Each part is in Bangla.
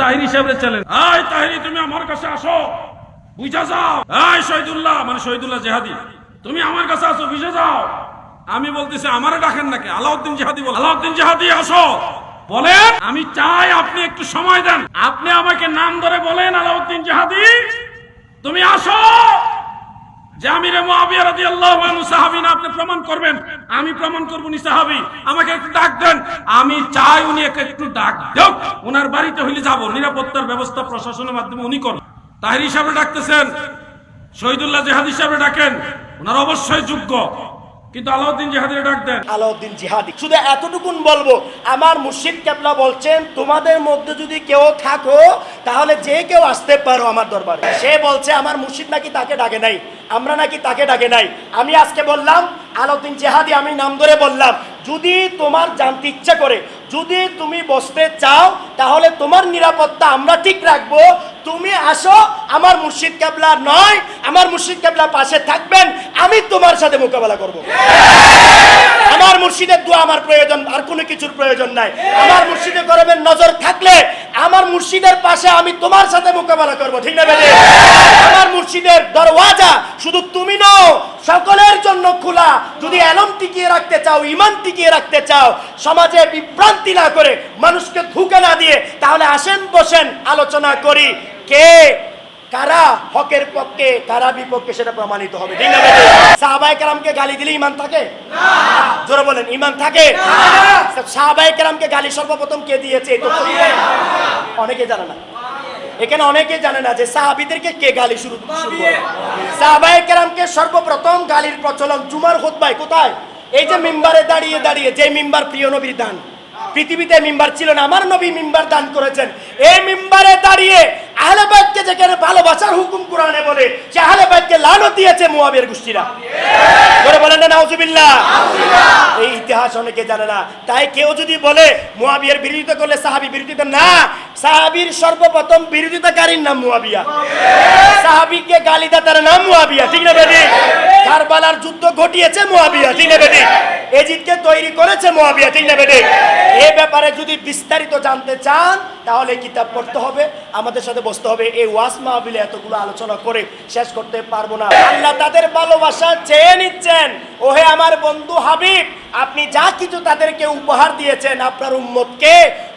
তাহিরি সাহেবের চ্যালেঞ্জ, এই তাহিরি তুমি আমার কাছে আসো, বুঝা যাও। এই শহীদুল্লাহ, মানে শহীদুল্লাহ জেহাদি, তুমি আমার কাছে আসো, বুঝে যাও। আমি বলতেছি আমারে ডাকেন নাকি? আলাউদ্দিন জেহাদি বল, আলাউদ্দিন জেহাদি আসো, বলেন। আমি চাই আপনি একটু সময় দেন, আপনি আমাকে নাম ধরে বলেন, আলাউদ্দিন জেহাদি তুমি আসো। যে আমিরে মুআবিয়া রাদিয়াল্লাহু আনহু সাহাবী না, আপনি প্রমাণ করবেন। আমি প্রমাণ করব উনি সাহাবী। আমাকে একটু ডাক দেন, আমি চাই উনি একটু ডাক দেন। ওনার বাড়িতে হইলে যাব, নিরাপত্তার ব্যবস্থা প্রশাসনের মাধ্যমে উনি করেন। তাহিরি সাহেব ডাকতেছেন, শহীদুল্লাহ জেহাদি সাহেব ডাকেন, ওনার অবশ্যই যোগ্য, কিন্তু আলাউদ্দিন জিহাদিরে ডাক দেন। আলাউদ্দিন জিহাদি শুধু এতটুকুন বলবো, আমার মুর্শিদ কেবলা বলছেন তোমাদের মধ্যে যদি কেউ থাকো তাহলে যে কেউ আসতে পারো আমার দরবারে। সে বলছে আমার মুর্শিদ নাকি তাকে ডাকে নাই, আমরা নাকি তাকে ডাকে নাই। আমি আজকে বললাম আলাউদ্দিন জিহাদি, আমি নাম ধরে বললাম, যদি তোমার জানতে ইচ্ছা করে, যদি তুমি বসতে চাও তাহলে তোমার নিরাপত্তা আমরা ঠিক রাখবো। তুমি আসো, আমার মুর্শিদ কেবলা নয়, আমার মুর্শিদ কেবলা পাশে থাকবেন, আমি তোমার সাথে মোকাবেলা করব। আমার মুর্শিদের দোয়া আমার প্রয়োজন, আর কোনো কিছুর প্রয়োজন নাই। আমার মুর্শিদে করবেন নজর থাকলে আমার মুর্শিদের পাশে আমি তোমার সাথে মোকাবেলা করব, ঠিক না বেদে? আমার মুর্শিদের দরওয়াজা শুধু তুমি নও, সকলের জন্য খোলা। যদি এলম টিকিয়ে রাখতে চাও, ঈমান টিকিয়ে রাখতে চাও, সমাজে বিভ্রান্তি না করে, মানুষকে ধোঁকা না দিয়ে, তাহলে আসেন, বসেন, আলোচনা করি কে কারা হকের পক্ষে কারা বিপক্ষে সেটা প্রমাণিত হবে, ঠিক না? সাহাবায়ে কেরামকে গালি দিলে ঈমান থাকে না? জোরে বলেন, ঈমান থাকে না? সাহাবায়ে কেরামকে গালি সর্বপ্রথম কে দিয়েছে? এটা অনেকে জানে না। এখানে অনেকে জানে না যে সাহাবীদেরকে কে গালি শুরু করে। সাহাবায়ে কেরামকে সর্বপ্রথম গালির প্রচলন জুমার খুতবায় কোথায়? এই যে মিম্বারে দাঁড়িয়ে দাঁড়িয়ে, যে মিম্বার প্রিয় নবীর দান, পৃথিবীতে মিম্বার ছিল না, আমার নবী মিম্বার দান করেছেন। এই মিম্বারে দাঁড়িয়ে আহলে বাইতকে যেখানে ভালোবাসার হুকুম কোরআনে বলে, সে আহলে বাইতকে লানত দিয়েছে মুআবিয়ার গোষ্ঠীরা। করে বলেন না নাউজুবিল্লাহ? এই ইতিহাস অনেকে জানে না। তাই কেউ যদি বলে মুআবিয়ার বিরোধিতা করলে সাহাবী বিরোধিতা, না, সাহাবীর সর্বপ্রথম বিরোধিতাকারীর নাম মুআবিয়া। সাহাবীকে গালি দেওয়ার নাম মুআবিয়া, ঠিক না বেদি? কারবালার যুদ্ধ ঘটিয়েছে মুআবিয়া, ঠিক না বেদি? এজিদকে তৈরি করেছে মুআবিয়া, ঠিক না বেদি? এই ব্যাপারে যদি বিস্তারিত জানতে চান তাহলে কিতাব পড়তে হবে, আমাদের সাথে বসতে হবে। এই ওয়াজ মাহফিলে এতগুলো আলোচনা করে শেষ করতে পারবো না। আল্লাহ তাদের ভালোবাসা চেয়ে নিচ্ছেন। ওহে আমার বন্ধু হাবিব, আপনি যা কিছু তাদেরকে উপহার দিয়েছেন, আপনার উম্মতকে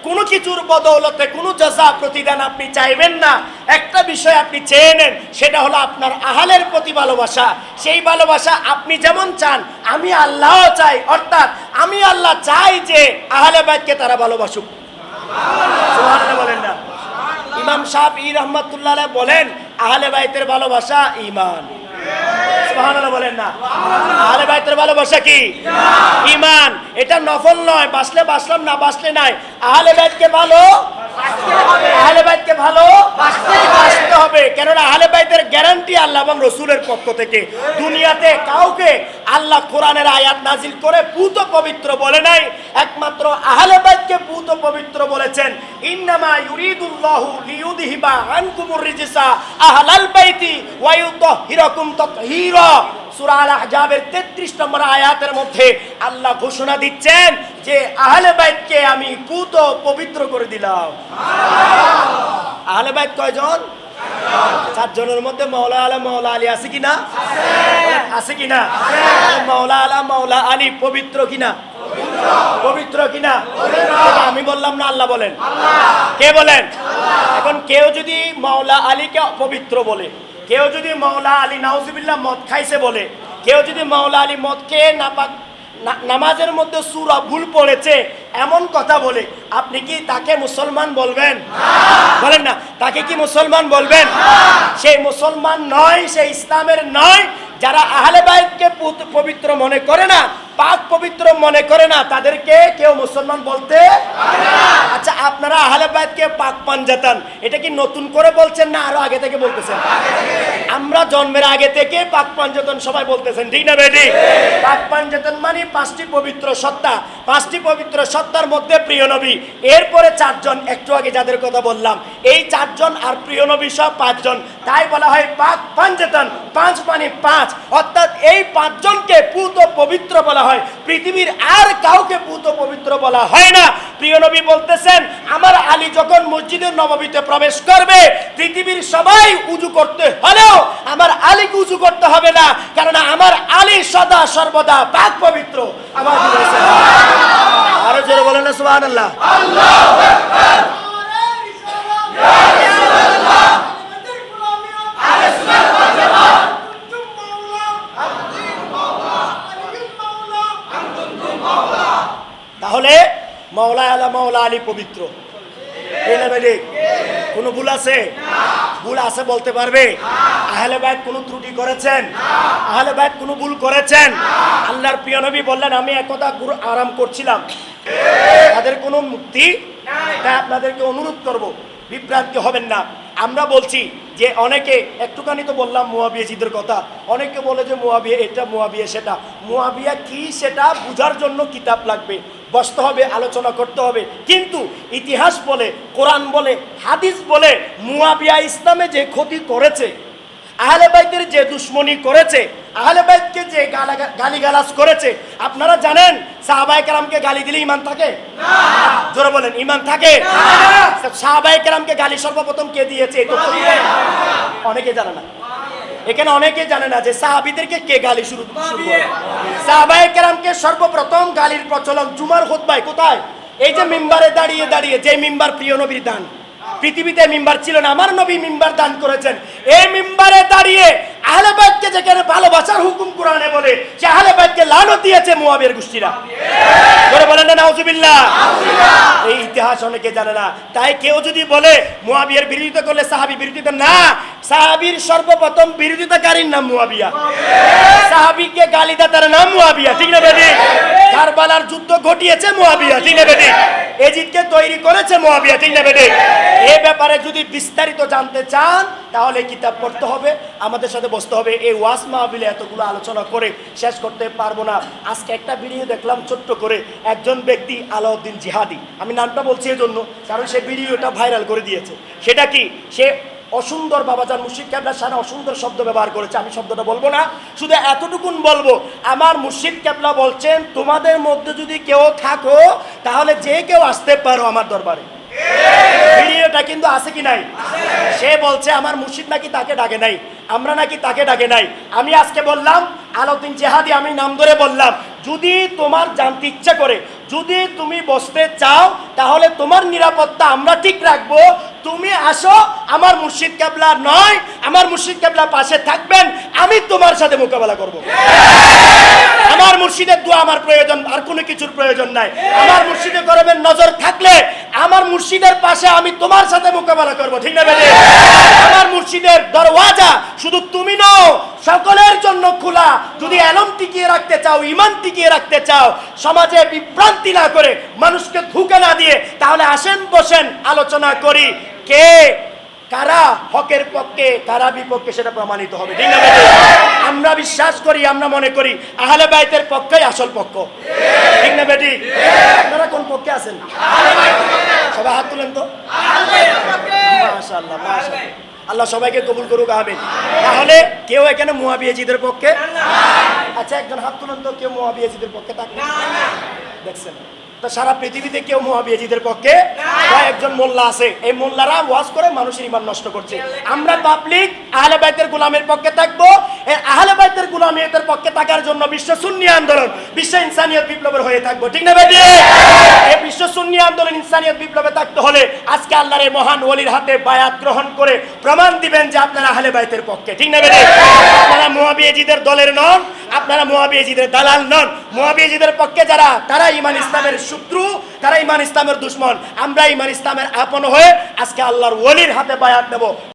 কোনো কিছুর বদৌলতে কোনো জাযা প্রতিদান আপনি চাইবেন না। একটা বিষয় আপনি চেয়ে নেন, সেটা হলো আপনার আহলের প্রতি ভালোবাসা। সেই ভালোবাসা আপনি যেমন চান, আমি আল্লাহও চাই। অর্থাৎ আমি আল্লাহ চাই যে আহলে বাইতকে তারা ভালোবাসুক। সুবহানাল্লাহ বলেন না? ইমাম শাফঈ রাহমাতুল্লাহ আলাইহি বলেন, আহলে বাইতের ভালোবাসা ঈমান। সুবহানাল্লাহ বলেন না? আহলে বাইতের ভালোবাসা কি? ঈমান। এটা নফল নয়, বাসলে বাসলাম, না বাসলে নাই। আহলে বাইতকে ভালো আহলে বাইতকে ভালো বাসতে হবে। কেননা আহলে বাইতের গ্যারান্টি আল্লাহ এবং রাসূলের পক্ষ থেকে। দুনিয়াতে কাউকে আল্লাহ কোরআনের আয়াত নাজিল করে পুত পবিত্র বলে নাই, একমাত্র আহলে বাইতকে পুত পবিত্র বলেছেন। ইন্নামা ইউরিদুল্লাহু লিইউযহিবা আনকুমুর রিজসা আহলাল বাইতি ওয়া ইউতাহহিরাকুম তাতহীরা। সূরা আল আহজাবের 33 নম্বর আয়াতের মধ্যে আল্লাহ ঘোষণা দিচ্ছেন যে আহলে বাইতকে আমি পুত পবিত্র করে দিলাম। আহলে বাইত কয়জন? 4 জনের মধ্যে মাওলা আলা মাওলা আলী আছে কিনা? আছে কিনা? মাওলা আলা মাওলা আলী পবিত্র কিনা? পবিত্র কিনা? আমি বললাম না, আল্লাহ বলেন। কে বলেন? এখন কেউ যদি মাওলা আলীকে পবিত্র বলে, কেউ যদি মাওলা আলী নাউজুবিল্লাহ মদ খাইছে বলে, কেউ যদি মাওলা আলী মদ খেয়ে নাপাক নামাজের মধ্যে সূরা ভুল পড়েছে এমন কথা বলে, আপনি কি তাকে মুসলমান বলবেন? বলেন না, তাকে কি মুসলমান বলবেন? সেই মুসলমান নয়, সেই ইসলামের নয়। যারা আহলে বাইতকে পবিত্র মনে করে না, পাক পবিত্র মনে করে না, তাদেরকে কেউ মুসলমান বলতে পারে না। আচ্ছা, আপনারা আহলে বাইতকে পাক পাঞ্জাতান, এটা কি নতুন করে বলছেন না আরো আগে থেকে বলতেছেন? আমরা জন্মের আগে থেকে পাক পাঞ্জাতান সবাই বলতেছেন, ঠিক না বেটি? পাক পাঞ্জাতান মানে 5টি পবিত্র সত্তা। 5টি পবিত্র সত্তার মধ্যে প্রিয় নবী, এরপরে 4 জন, একটু আগে যাদের কথা বললাম, এই 4 জন আর প্রিয় নবী সব 5 জন। তাই বলা হয় পাক পাঞ্জাতান। 5 মানে 5, অর্থাৎ এই 5 জনকে পুত পবিত্র বলা হয়, পৃথিবীর আর কাউকে পুত পবিত্র বলা হয় না। প্রিয় নবী বলতেছেন, আমার আলী যখন মসজিদের নববীতে প্রবেশ করবে, পৃথিবীর সবাই উজু করতে হলেও আমার আলীকে উজু করতে হবে না, কারণ আমার আলী সদা সর্বদা পাক পবিত্র। আমার আরো জোরে বলেন না সুবহানাল্লাহ। তাহলে মাওলা আলা মাওলা আলী পবিত্র, এই না বেদি? কোনো ভুল আছে? ভুল আছে বলতে পারবে? আহলে বাইত কোনো ত্রুটি করেছেন? আহলে বাইত কোনো ভুল করেছেন? আল্লাহর প্রিয় নবী বললেন, আমি একদা আরাম করছিলাম, তাদের কোনো মুক্তি তাই আপনাদেরকে অনুরোধ করব, বিভ্রান্ত হবেন না। আমরা বলছি যে অনেকে, একটুখানি তো বললাম মুয়াবিয়াজিদের কথা, অনেকে বলে যে মুয়াবিয়া এটা, মুয়াবিয়া সেটা। মুয়াবিয়া কি সেটা বোঝার জন্য কিতাব লাগবে, বসতে হবে, আলোচনা করতে হবে। কিন্তু ইতিহাস বলে, কোরআন বলে, হাদিস বলে, মুয়াবিয়া ইসলামে যে ক্ষতি করেছে, আহলে বাইতের যে দুশ্মনী করেছে, আহলে বাইতকে যে গালিগালাজ করেছে, আপনারা জানেন সাহাবায়ে কেরামকে গালি দিলে ঈমান থাকে না? জোরে বলেন, ঈমান থাকে না? সাহাবায়ে কেরামকে গালি সর্বপ্রথম কে দিয়েছে? অনেকে জানে না। এখানে অনেকে জানে না যে সাহাবীদেরকে কে গালি শুরু করে। সাহাবায়ে কেরামকে সর্বপ্রথম গালির প্রচলন জুমার খুতবায় কোথায়? এই যে মিম্বারে দাঁড়িয়ে দাঁড়িয়ে, যে মিম্বার প্রিয় নবীর দান, পৃথিবীতে মিম্বার ছিল না, আমার নবী মিম্বার দান করেছেন। এই মিম্বারে দাঁড়িয়ে আহলে বাইতকে যেখানে ভালোবাসার হুকুম কোরআনে বলে, সে আহলে বাইতকে লানত দিয়েছে মুয়াবিয়ার গোষ্ঠীরা। বলে বলেন না নাউজুবিল্লাহ। এই ইতিহাস অনেকে জানে না। তাই কেউ যদি বলে মুয়াবিয়ার বিরোধিতা করলে সাহাবী বিরোধিতা, না, সাহাবীর সর্বপ্রথম বিরোধিতাকারীর নাম মুয়াবিয়া, সাহাবীকে গালিদাতার নাম মুয়াবিয়া, ঠিক না বেটি? কারবালার যুদ্ধ ঘটিয়েছে মুয়াবিয়া, ঠিক না বেটি? এজিদকে তৈরি করেছে মুয়াবিয়া, ঠিক না বেটি? এই ব্যাপারে যদি বিস্তারিত জানতে চান তাহলে কিতাব পড়তে হবে, আমাদের সাথে বসতে হবে। এই ওয়াজ মাহফিলে এতগুলো আলোচনা করে শেষ করতে পারবো না। আজকে একটা ভিডিও দেখলাম ছোট্ট করে, একজন ব্যক্তি আলাউদ্দিন জিহাদি, আমি নামটা বলছি এই জন্য কারণ সে ভিডিওটা ভাইরাল করে দিয়েছে। সেটা কি? সে অসুন্দর, বাবাজান মুর্শিদ কেবলার সামনে অসুন্দর শব্দ ব্যবহার করেছে। আমি শব্দটা বলবো না, শুধু এতটুকুন বলবো, আমার মুর্শিদ কেবলা বলছেন, তোমাদের মধ্যে যদি কেউ থাকো তাহলে যে কেউ আসতে পারো আমার দরবারে। ভিডিওটা কিন্তু আছে কি নাই? সে বলছে আমার মুর্শিদ নাকি তাকে ডাকে নাই, আমরা নাকি তাকে ডাকে নাই। আমি আজকে বললাম আলাউদ্দিন জিহাদি, আমি নাম ধরে বললাম, যদি তোমার জানতে ইচ্ছা করে, যদি তুমি বসতে চাও তাহলে তোমার নিরাপত্তা আমরা ঠিক রাখবো। তুমি আসো, আমার মুর্শিদ কেবলা নয়, আমার মুর্শিদ কেবলা পাশে থাকবেন, আমি তোমার সাথে মোকাবেলা করব। আমার মুর্শিদের দোয়া আমার প্রয়োজন, আর কোনো কিছুর প্রয়োজন নাই। আমার মুর্শিদে করবেন নজর থাকলে আমার মুর্শিদের পাশে আমি তোমার সাথে মোকাবেলা করব, ঠিক না বেটি? আমার মুর্শিদের দরওয়াজা শুধু তুমি নও, সকলের জন্য খোলা। যদি এলম টিকিয়ে রাখতে চাও, ঈমান টিকিয়ে রাখতে চাও, সমাজে বিভ্রান্তি না করে, মানুষকে ধোঁকা না দিয়ে, তাহলে আসেন, বসেন, আলোচনা করি। কে কারা হকের পক্ষে, কারা বিপক্ষে, সেটা প্রমাণিত হবে, ঠিক না বেটি? আমরা বিশ্বাস করি, আমরা মনে করি আহলে বাইতের পক্ষেই আসল পক্ষ, ঠিক না বেটি? আপনারা কোন পক্ষে আছেন? সবাই হাত তুলেন তো। মাশাআল্লাহ, মাশাআল্লাহ, আল্লাহ সবাইকে কবুল করুক, আমিন। তাহলে কেউ এখানে মুয়াবিয়াজিদের পক্ষে? আচ্ছা, একজন হাত তুলেন তো, কেউ মুয়াবিয়াজিদের পক্ষে থাকে? দেখছেন তো, সারা পৃথিবীতে কেউ মুয়াবিয়াজিদের পক্ষে? একজন মোল্লা আছে, এই মোল্লারা ওয়াজ করে মানুষের ঈমান নষ্ট করছে। আমরা পাবলিক আহলে বাইতের গোলামের পক্ষে থাকবো। এই আহলে বাইতের গোলামিয়তের পক্ষে থাকার জন্য বিশ্ব সুন্নি আন্দোলন, বিশ্ব ইনসানিয়ত বিপ্লবের হয়ে থাকবো, ঠিক না বেটি? এই বিশ্ব সুন্নি আন্দোলন, ইনসানিয়ত বিপ্লবে থাকতে হলে আজকে আল্লাহর এই মহান ওলির হাতে বায়াত গ্রহণ করে প্রমাণ দিবেন যে আপনারা আহলে বাইতের পক্ষে, ঠিক না বেটি? আপনারা মুয়াবিয়াজিদের দলের নন, আপনারা মুয়াবিয়াজিদের দালাল নন। মুয়াবিয়াজিদের পক্ষে যারা, তারা ঈমান ইসলামের শত্রু, তারা ঈমান ইসলামের দুশমন। আমরা ঈমান ইসলামের আপন হয়ে আজকে আল্লাহর ওলির হাতে বায়াত দেব।